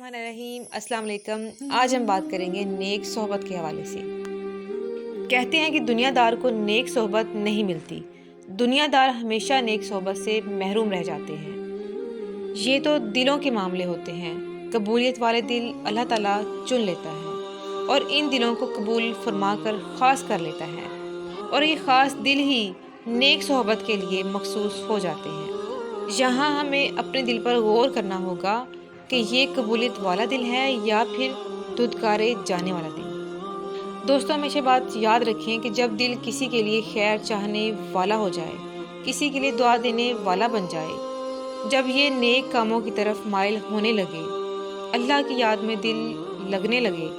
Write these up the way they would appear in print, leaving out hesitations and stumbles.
बिस्मिल्लाहिर्रहमानिर्रहीम। अस्सलाम वालेकुम। आज हम बात करेंगे नेक सोहबत के हवाले से। कहते हैं कि दुनियादार को नेक सोहबत नहीं मिलती, दुनियादार हमेशा नेक सोहबत से महरूम रह जाते हैं। ये तो दिलों के मामले होते हैं। कबूलियत वाले दिल अल्लाह ताला चुन लेता है और इन दिलों को कबूल फरमाकर ख़ास कर लेता है, और ये ख़ास दिल ही नेक सोहबत के लिए मखसूस हो जाते हैं। यहाँ हमें अपने दिल पर गौर करना होगा कि ये कबूलियत वाला दिल है या फिर धुतकारे जाने वाला दिल। दोस्तों, हमेशा बात याद रखें कि जब दिल किसी के लिए खैर चाहने वाला हो जाए, किसी के लिए दुआ देने वाला बन जाए, जब ये नेक कामों की तरफ माइल होने लगे, अल्लाह की याद में दिल लगने लगे,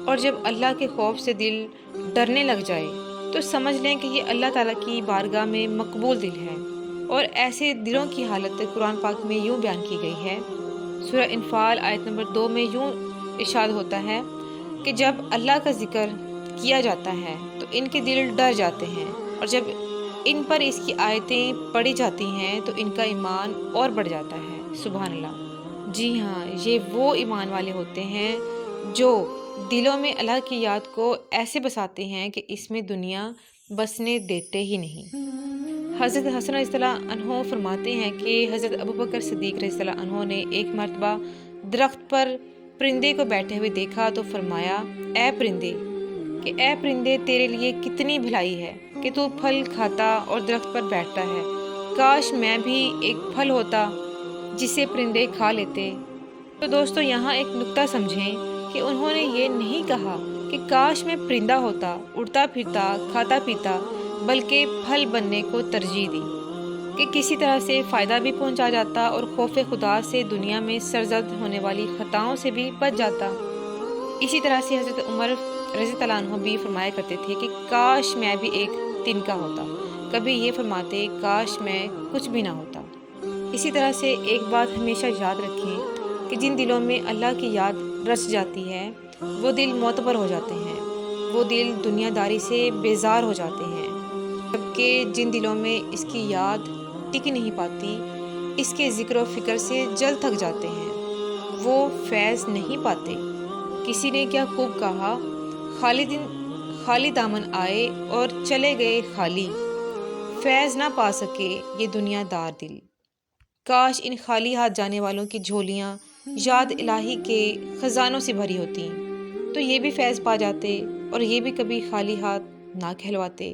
और जब अल्लाह के खौफ से दिल डरने लग जाए, तो समझ लें कि ये अल्लाह ताला की बारगाह में मकबूल दिल है। और ऐसे दिलों की हालत कुरान पाक में यूँ बयान की गई है। सूरह इनफाल आयत नंबर 2 में यूँ इरशाद होता है कि जब अल्लाह का जिक्र किया जाता है तो इनके दिल डर जाते हैं, और जब इन पर इसकी आयतें पढ़ी जाती हैं तो इनका ईमान और बढ़ जाता है। सुभान अल्लाह। जी हाँ, ये वो ईमान वाले होते हैं जो दिलों में अल्लाह की याद को ऐसे बसाते हैं कि इसमें दुनिया बसने देते ही नहीं। हज़रत हसन रज़ियल्लाहु अन्हु फरमाते हैं कि हज़रत अबू बकर सिद्दीक़ रज़ियल्लाहु अन्हु ने एक मरतबा दरख्त पर परिंदे को बैठे हुए देखा तो फरमाया, ए परिंदे, तेरे लिए कितनी भलाई है कि तू फल खाता और दरख्त पर बैठता है। काश मैं भी एक फल होता जिसे परिंदे खा लेते। तो दोस्तों, यहाँ एक नुक्ता समझें कि उन्होंने ये नहीं कहा कि काश मैं परिंदा होता, उड़ता फिरता, खाता पीता, बल्कि फल बनने को तरजीह दी कि किसी तरह से फ़ायदा भी पहुंचा जाता और खौफ खुदा से दुनिया में सरजद होने वाली ख़ताओं से भी बच जाता। इसी तरह से हज़रत उमर रज़ियल्लाहु अन्हु भी फरमाया करते थे कि काश मैं भी एक तिनका होता। कभी ये फरमाते काश मैं कुछ भी ना होता। इसी तरह से एक बात हमेशा याद रखें कि जिन दिलों में अल्लाह की याद रच जाती है वो दिल मोतबर हो जाते हैं, वो दिल दुनियादारी से बेजार हो जाते हैं। जबकि जिन दिलों में इसकी याद टिक नहीं पाती, इसके ज़िक्र और फ़िक्र से जल थक जाते हैं, वो फैज़ नहीं पाते। किसी ने क्या खूब कहा, खाली दामन आए और चले गए खाली, फैज़ ना पा सके ये दुनियादार दिल। काश इन खाली हाथ जाने वालों की झोलियाँ याद इलाही के ख़जानों से भरी होती, तो ये भी फैज़ पा जाते और ये भी कभी खाली हाथ ना कहलवाते।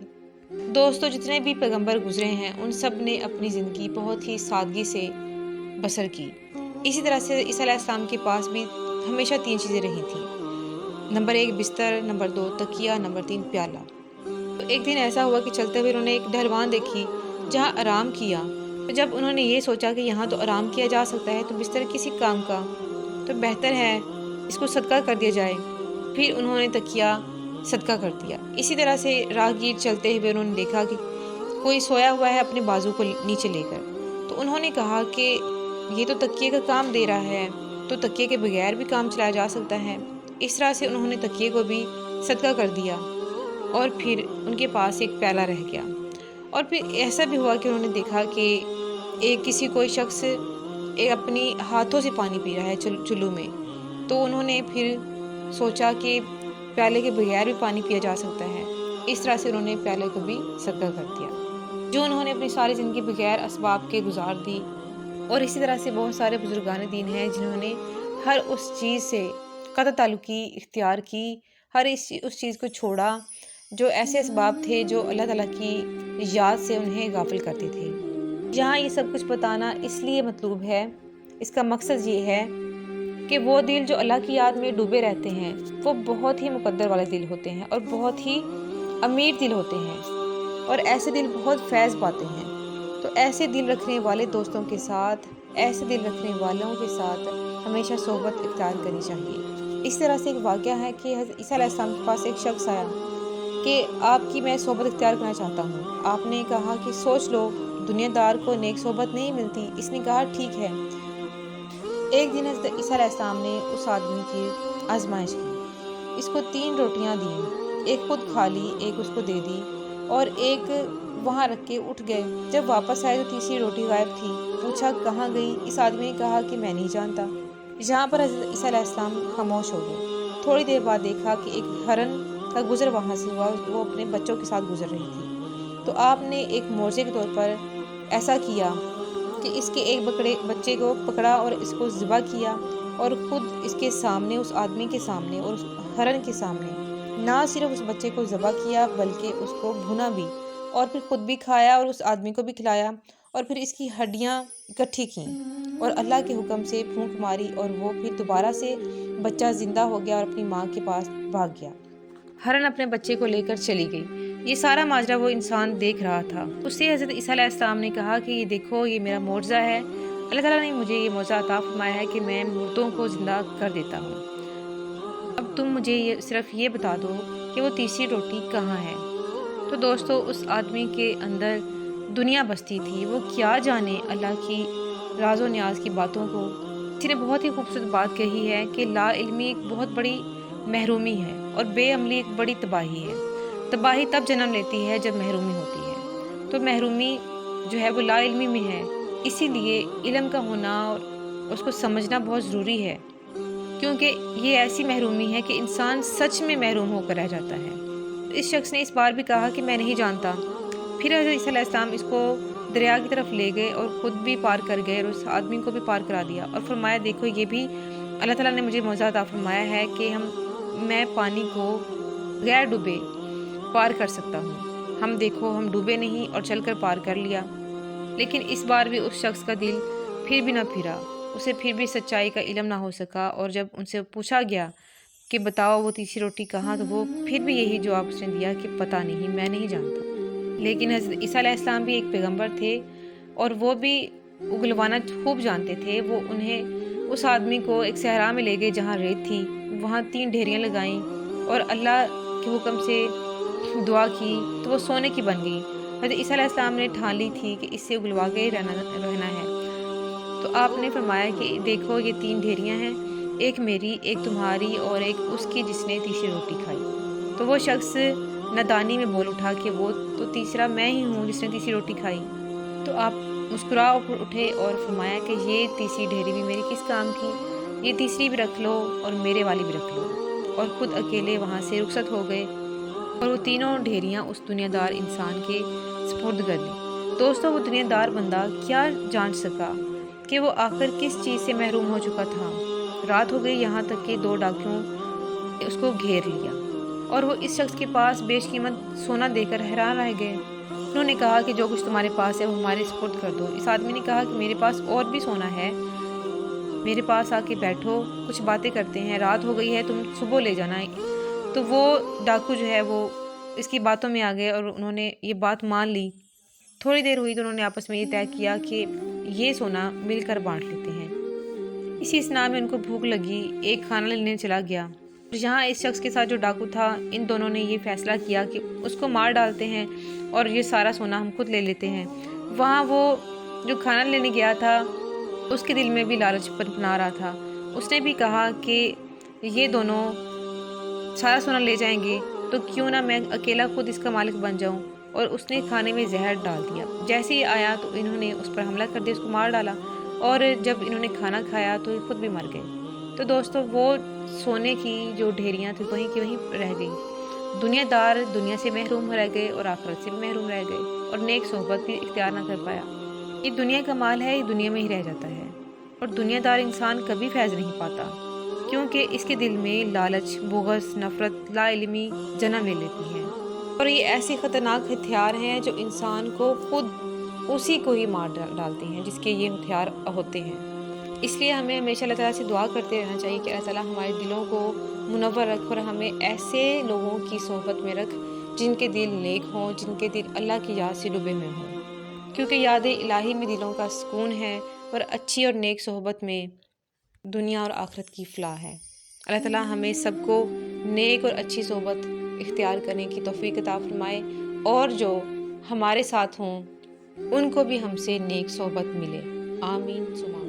दोस्तों, जितने भी पैगंबर गुजरे हैं उन सब ने अपनी ज़िंदगी बहुत ही सादगी से बसर की। इसी तरह से ईसा अलैहिस्सलाम के पास भी हमेशा 3 चीज़ें रही थी। नंबर 1 बिस्तर, नंबर 2 तकिया, नंबर 3 प्याला। तो एक दिन ऐसा हुआ कि चलते हुए उन्होंने एक ढलवान देखी जहाँ आराम किया। तो जब उन्होंने ये सोचा कि यहाँ तो आराम किया जा सकता है तो बिस्तर किसी काम का तो बेहतर है, इसको सदका कर दिया जाए। फिर उन्होंने तकिया सदका कर दिया। इसी तरह से राहगीर चलते हुए उन्होंने देखा कि कोई सोया हुआ है अपने बाजू को नीचे लेकर। तो उन्होंने कहा कि ये तो तकिए का काम दे रहा है, तो तकिए के बगैर भी काम चलाया जा सकता है। इस तरह से उन्होंने तकिए को भी सदका कर दिया, और फिर उनके पास एक प्याला रह गया। और फिर ऐसा भी हुआ कि उन्होंने देखा कि किसी कोई शख्स अपनी हाथों से पानी पी रहा है चुल्लू में। तो उन्होंने फिर सोचा कि प्याले के बगैर भी पानी पिया जा सकता है। इस तरह से उन्होंने प्याले को भी सदका कर दिया। जो उन्होंने अपनी सारी ज़िंदगी बगैर असबाब के गुजार दी। और इसी तरह से बहुत सारे बुजुर्गान दीन हैं जिन्होंने हर उस चीज़ से कतई ताल्लुकी इख्तियार की, हर उस चीज़ को छोड़ा जो ऐसे असबाब थे जो अल्लाह ताला की याद से उन्हें गाफिल करते थे। यहाँ ये सब कुछ बताना इसलिए मतलूब है, इसका मकसद ये है कि वो दिल जो अल्लाह की याद में डूबे रहते हैं वो बहुत ही मुकद्दर वाले दिल होते हैं और बहुत ही अमीर दिल होते हैं, और ऐसे दिल बहुत फैज़ पाते हैं। तो ऐसे दिल रखने वाले दोस्तों के साथ, ऐसे दिल रखने वालों के साथ हमेशा सोहबत इख्तियार करनी चाहिए। इस तरह से एक वाक़या है कि हज़रत ईसा अलैहिस्सलाम के पास एक शख्स आया कि आपकी मैं सोहबत इख्तियार करना चाहता हूँ। आपने कहा कि सोच लो, दुनियादार को नेक सोहबत नहीं मिलती। इसने कहा ठीक है। एक दिन हज़रत ईसा अलैहिस्सलाम ने उस आदमी की आजमाइश की। इसको 3 रोटियां दी, एक खुद खा ली, एक उसको दे दी और एक वहाँ रख के उठ गए। जब वापस आए तो तीसरी रोटी गायब थी। पूछा कहाँ गई? इस आदमी ने कहा कि मैं नहीं जानता। जहाँ पर हज़रत ईसा अलैहिस्सलाम खामोश हो गए। थोड़ी देर बाद देखा कि एक हरन का गुज़र वहाँ से हुआ, वो अपने बच्चों के साथ गुज़र रही थी। तो आपने एक मोर्चे के तौर पर ऐसा किया कि इसके एक बच्चे को पकड़ा और इसको ज़िबा किया, और ख़ुद इसके सामने, उस आदमी के सामने और उस हरन के सामने ना सिर्फ उस बच्चे को ज़िबा किया बल्कि उसको भुना भी, और फिर ख़ुद भी खाया और उस आदमी को भी खिलाया, और फिर इसकी हड्डियाँ इकट्ठी की और अल्लाह के हुक्म से फूंक मारी, और वो फिर दोबारा से बच्चा ज़िंदा हो गया और अपनी माँ के पास भाग गया। हरन अपने बच्चे को लेकर चली गई। ये सारा माजरा वो इंसान देख रहा था। उससे हज़रत ईसा अलैहिस्सलाम ने कहा कि ये देखो, ये मेरा मोज़ा है। अल्लाह ताला ने मुझे ये मोज़ा अता फरमाया है कि मैं मुर्दों को ज़िंदा कर देता हूँ। अब तुम मुझे सिर्फ ये बता दो कि वो तीसरी रोटी कहाँ है। तो दोस्तों, उस आदमी के अंदर दुनिया बसती थी। वो क्या जाने अल्लाह की राज़ो न्याज की बातों को। किसी ने बहुत ही खूबसूरत बात कही है कि ला इल्मी एक बहुत बड़ी महरूमी है और बेअमली एक बड़ी तबाही है। तबाही तब जन्म लेती है जब महरूमी होती है। तो महरूमी जो है वो ला इल्मी में है। इसीलिए इल्म का होना और उसको समझना बहुत ज़रूरी है, क्योंकि ये ऐसी महरूमी है कि इंसान सच में महरूम होकर रह जाता है। इस शख्स ने इस बार भी कहा कि मैं नहीं जानता। फिर हज़रत ईसा अलैहिस्सलाम इसको दरिया की तरफ ले गए और ख़ुद भी पार कर गए और उस आदमी को भी पार करा दिया, और फरमाया देखो, ये भी अल्लाह ताला ने मुझे मौज़ा अता फरमाया है कि मैं पानी को गैर डूबे पार कर सकता हूँ। हम देखो, हम डूबे नहीं और चलकर पार कर लिया। लेकिन इस बार भी उस शख्स का दिल फिर भी ना फिरा, उसे फिर भी सच्चाई का इल्म ना हो सका। और जब उनसे पूछा गया कि बताओ वो तीसरी रोटी कहाँ, तो वो फिर भी यही जवाब उसने दिया कि पता नहीं, मैं नहीं जानता। लेकिन हज़रत ईसा अलैहिस्सलाम भी एक पैगंबर थे और वो भी उगलवाना खूब जानते थे। वो उन्हें उस आदमी को एक सहरा में ले गए जहाँ रेत थी, वहाँ 3 ढेरियाँ लगाईं और अल्लाह के हुक्म से दुआ की तो वो सोने की बन गई। हज़रत ईसा अलैहिस्सलाम ने ठान ली थी कि इससे उगलवा के ही रहना है। तो आपने फरमाया कि देखो, ये 3 ढेरियाँ हैं, एक मेरी, एक तुम्हारी और एक उसकी जिसने तीसरी रोटी खाई। तो वो शख्स नादानी में बोल उठा कि वो तो तीसरा मैं ही हूँ जिसने तीसरी रोटी खाई। तो आप मुस्कुरा उठे और फरमाया कि ये तीसरी ढेरी भी मेरी किस काम की, ये तीसरी भी रख लो और मेरे वाली भी रख लो। और ख़ुद अकेले वहाँ से रुखसत हो गए और वो तीनों ढेरियाँ उस दुनियादार इंसान के सुपुर्द कर दी। दोस्तों, वो दुनियादार बंदा क्या जान सका कि वो आखिर किस चीज़ से महरूम हो चुका था। रात हो गई, यहाँ तक कि 2 डाकुओं उसको घेर लिया और वो इस शख्स के पास बेशकीमत सोना देकर हैरान रह गए। उन्होंने कहा कि जो कुछ तुम्हारे पास है वो हमारे सुपुर्द कर दो। इस आदमी ने कहा कि मेरे पास और भी सोना है, मेरे पास आके बैठो, कुछ बातें करते हैं, रात हो गई है, तुम सुबह ले जाना। तो वो डाकू जो है वो इसकी बातों में आ गए और उन्होंने ये बात मान ली। थोड़ी देर हुई तो उन्होंने आपस में ये तय किया कि ये सोना मिलकर बांट लेते हैं। इसी स्नाह में उनको भूख लगी, एक खाना लेने चला गया। यहाँ इस शख्स के साथ जो डाकू था, इन दोनों ने ये फैसला किया कि उसको मार डालते हैं और ये सारा सोना हम खुद ले लेते हैं। वहाँ वो जो खाना लेने गया था उसके दिल में भी लालच पनपना रहा था। उसने भी कहा कि ये दोनों सारा सोना ले जाएंगे तो क्यों ना मैं अकेला खुद इसका मालिक बन जाऊं। और उसने खाने में जहर डाल दिया। जैसे ही आया तो इन्होंने उस पर हमला कर दिया, उसको मार डाला, और जब इन्होंने खाना खाया तो ये खुद भी मर गए। तो दोस्तों, वो सोने की जो ढेरियाँ थी वहीं की वहीं रह गई। दुनियादार दुनिया से महरूम रह गए और आखिरत से भी महरूम रह गए और नेक सोहबत भी इख्तियार ना कर पाया। ये दुनिया का माल है, ये दुनिया में ही रह जाता है और दुनियादार इंसान कभी फैज़ नहीं पाता, क्योंकि इसके दिल में लालच, बुग़्ज़, नफ़रत, लाइल्मी जन्म ले लेती है। और ये ऐसे ख़तरनाक हथियार हैं जो इंसान को खुद उसी को ही मार डालते हैं जिसके ये हथियार होते हैं। इसलिए हमें हमेशा अल्लाह ताला से दुआ करते रहना चाहिए कि अल्लाह ताला हमारे दिलों को मुनव्वर रख और हमें ऐसे लोगों की सोहबत में रख जिनके दिल नेक हों, जिनके दिल अल्लाह की याद से डूबे हुए हों, क्योंकि याद इलाही में दिलों का सुकून है और अच्छी और नेक सोहबत में दुनिया और आखिरत की फ़लाह है। अल्लाह ताला हमें सबको नेक और अच्छी सोहबत इख्तियार करने की तौफ़ीक अता फ़रमाए और जो हमारे साथ हों उनको भी हमसे नेक सोहबत मिले। आमीन सुमा।